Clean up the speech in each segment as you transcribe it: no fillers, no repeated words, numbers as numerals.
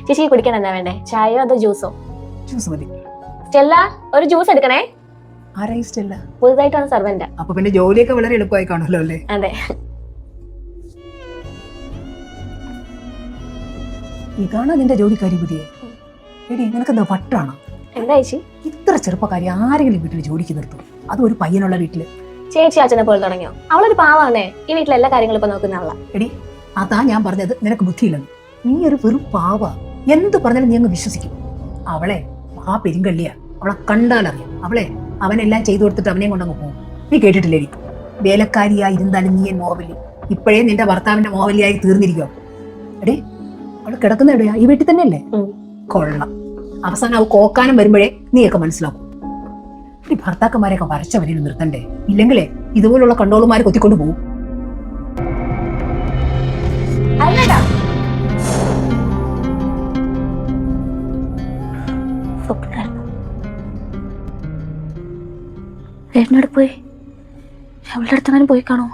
ചേച്ചി കുടിക്കാൻ എന്താ വേണ്ടേ? ചായയോ അതോ ജ്യൂസോ? ജ്യൂസ് മതി. സ്റ്റെല്ല, ഒരു ജ്യൂസ് എടുക്കണേ. ആരായി സ്റ്റെല്ല? പുതുതായിട്ടാണ് സർവന്റ്. അപ്പൊ പിന്നെ ജോലിയൊക്കെ വളരെ എളുപ്പമായി കാണുമല്ലോ അല്ലേ? അതെ. ഇതാണ് നിന്റെ ജോലിക്കാരി പുതിയ. എടി നിനക്കെന്താ വട്ടാണോ? എന്താ ചേച്ചി? ഇത്ര ചെറുപ്പക്കാരി ആരെങ്കിലും വീട്ടിൽ ജോലിക്ക് നിർത്തും, അതും ഒരു പയ്യനുള്ള വീട്ടില്. ചേച്ചി അച്ഛനെ പോലെ തുടങ്ങിയോ? അവളൊരു പാവാണേ. ഈ വീട്ടിലെ എല്ലാ കാര്യങ്ങളും ഇപ്പൊ നോക്കുന്ന ആളാ. എടി അതാ ഞാൻ പറഞ്ഞത്, നിനക്ക് ബുദ്ധിയില്ലെന്ന്. നീ ഒരു വെറും പാവ. എന്ത് പറഞ്ഞാലും നീ അങ്ങ് വിശ്വസിക്കും. അവളെ ആ പെരുങ്കള്ളിയാ, അവളെ കണ്ടാലറിയാം. അവനെല്ലാം ചെയ്തു കൊടുത്തിട്ട് അവനെയും കൊണ്ടങ്ങ് പോകും. നീ കേട്ടിട്ടില്ലേ, വേലക്കാരിയായി ഇരുന്നാലും നീ നോവലി, ഇപ്പോഴേ നിന്റെ ഭർത്താവിന്റെ നോവലിയായി തീർന്നിരിക്കുക. എടി അവള് കിടക്കുന്ന എവിടെയാ? ഈ വീട്ടിൽ തന്നെയല്ലേ? കൊള്ളാം. അവസാനം അവ കോക്കാനും വരുമ്പോഴേ നീയൊക്കെ മനസ്സിലാക്കും. ഈ ഭർത്താക്കന്മാരെയൊക്കെ വരച്ച വരിയിൽ നിർത്തണ്ടേ? ഇല്ലെങ്കിലേ ഇതുപോലുള്ള കണ്ടോളുമാരെ കൊത്തിക്കൊണ്ട് പോകും. എന്നോട് പോയി അവളുടെ അടുത്തെങ്ങാനും പോയി കാണോ?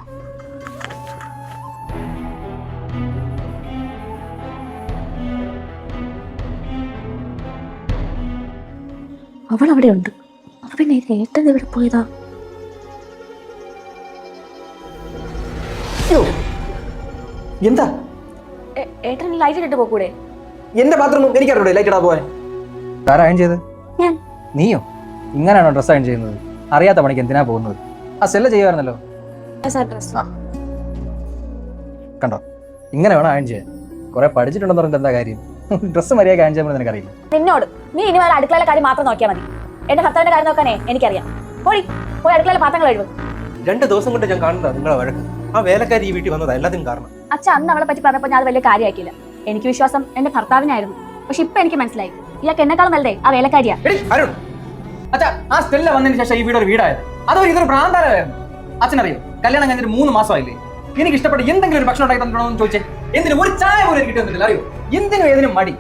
അവൾ അവിടെ ഉണ്ട്. അപ്പൊ പിന്നെ ഏട്ടൻ എവിടെ പോയതാ? എന്താ ഏട്ടൻ ലൈറ്റ് ഇട്ടിട്ട് പോകൂടെ? എന്റെ ബാത്റൂം എനിക്കറിയൂടെ ലൈറ്റ് ഇടാ പോവാൻ? ആരാ അയൺ ചെയ്ത്? ഞാൻ. നീയോ? ഇങ്ങനെയാണോ ഡ്രസ് അയൺ ചെയ്യുന്നത്? അറിയാത്ത പണിക്ക് എന്തിനാ പോകുന്നത്? ആ സെല്ല ചെയ്യുമായിരുന്നല്ലോ. കണ്ടോ, ഇങ്ങനെ വേണം അയൺ ചെയ്യാൻ. കുറെ പഠിച്ചിട്ടുണ്ടെന്ന് പറഞ്ഞിട്ട് എന്താ കാര്യം? ഡ്രസ്സ് മര്യാദ അയൺ ചെയ്യാൻ നിനക്കറിയില്ല. നിന്നോട് നീ ഇനി വേറെ അടുക്കളയിലെ കാര്യം മാത്രം നോക്കിയാൽ മതി. എന്റെ ഭർത്താവിന്റെ കാര്യം നോക്കാനേ എനിക്കറിയാം. പോയി അടുക്കളയിലെ പാത്രങ്ങൾ കഴിവ്. 2 ദിവസം കൊണ്ട് ഞാൻ കാണുന്നതാ നിങ്ങളെ വഴക്ക്. ആ വേലക്കാരി ഈ വീട്ടിൽ വന്നതാ എല്ലാത്തിനും കാരണം. അച്ഛൻ അന്ന് അവളെ പറ്റി പറഞ്ഞപ്പോൾ ഞാൻ അത് വലിയ കാര്യമാക്കിയില്ല. എനിക്ക് വിശ്വാസം എന്റെ ഭർത്താവിനായിരുന്നു. പക്ഷെ ഇപ്പൊ എനിക്ക് മനസ്സിലായി, ഇയാൾക്ക് എന്നെക്കാളും വലുതേ ആ വേലക്കാരിയാ. അച്ഛാ, ആ സ്റ്റെല്ല വന്നതിന് ശേഷം ഈ വീട് ഒരു വീടായത്, അതോ ഇതൊരു ഭ്രാന്താലയമായിരുന്നു? അച്ഛനറിയോ, കല്യാണം കഴിഞ്ഞിട്ട് 3 മാസമായില്ലേ? എനിക്ക് ഇഷ്ടപ്പെട്ട എന്തെങ്കിലും ഒരു ഭക്ഷണം ഉണ്ടാക്കി തന്നിട്ടുണ്ടോ ചോദിച്ചേ. എന്തിനും ഒരു ചായ പോലും എനിക്ക് കിട്ടുന്നില്ല. അറിയോ, എന്തിനും ഏതിനും മടി.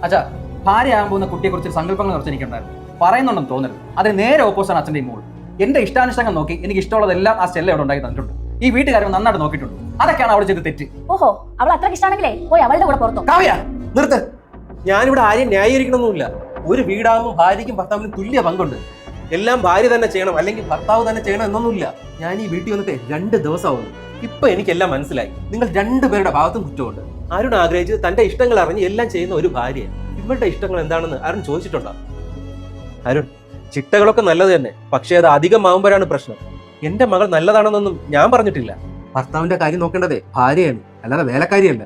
അച്ഛാ, ഭാര്യ ആകാൻ പോകുന്ന കുട്ടിയെ കുറിച്ച് സങ്കല്പങ്ങൾ കുറച്ച് എനിക്കുണ്ടായിരുന്നു. പറയുന്നുണ്ടെന്ന് തോന്നരുത്. അതിന് നേരെ ഓപ്പോസിറ്റാണ് അച്ഛൻ്റെ ഈ മോൾ. എന്റെ ഇഷ്ടാനിഷ്ടങ്ങൾ നോക്കി എനിക്ക് ഇഷ്ടമുള്ളതെല്ലാം ആ സ്റ്റെല്ല അവിടെ ഉണ്ടാക്കി തന്നിട്ടുണ്ട്. ഈ വീട്ടുകാരെ നന്നായിട്ട് നോക്കിയിട്ടുണ്ട്. അതൊക്കെയാണ് അവിടെ ചെയ്ത് തെറ്റ്. ഓഹോ, അവൾ അത്രയ്ക്ക് ഇഷ്ടമാണെങ്കിലേ പോയി അവളുടെ കൂടെ പുറത്തോ. നിർത്ത്. ഞാനിവിടെ ആരെയും ന്യായീകരിക്കണമെന്നില്ല. ഒരു വീടാകുമ്പോൾ ഭാര്യയ്ക്കും ഭർത്താവിനും തുല്യ പങ്കുണ്ട്. എല്ലാം ഭാര്യ തന്നെ ചെയ്യണം അല്ലെങ്കിൽ ഭർത്താവ് തന്നെ ചെയ്യണം എന്നൊന്നുമില്ല. ഞാൻ ഈ വീട്ടിൽ വന്നിട്ട് 2 ദിവസമാവുന്നു. ഇപ്പൊ എനിക്കെല്ലാം മനസ്സിലായി. നിങ്ങൾ 2 പേരുടെ ഭാഗത്തും കുറ്റമുണ്ട്. അരുൺ ആഗ്രഹിച്ച് തന്റെ ഇഷ്ടങ്ങൾ അറിഞ്ഞ് എല്ലാം ചെയ്യുന്ന ഒരു ഭാര്യ. ഇവളുടെ ഇഷ്ടങ്ങൾ എന്താണെന്ന് അരുൺ ചോദിച്ചിട്ടുണ്ടോ? അരുൺ, ചിട്ടകളൊക്കെ നല്ലത് തന്നെ, പക്ഷേ അത് അധികമാകുമ്പോഴാണ് പ്രശ്നം. എന്റെ മകൾ നല്ലതാണെന്നൊന്നും ഞാൻ പറഞ്ഞിട്ടില്ല. ഭർത്താവിന്റെ കാര്യം നോക്കേണ്ടതേ ഭാര്യയാണ്, അല്ലാതെ വേലക്കാരിയല്ല.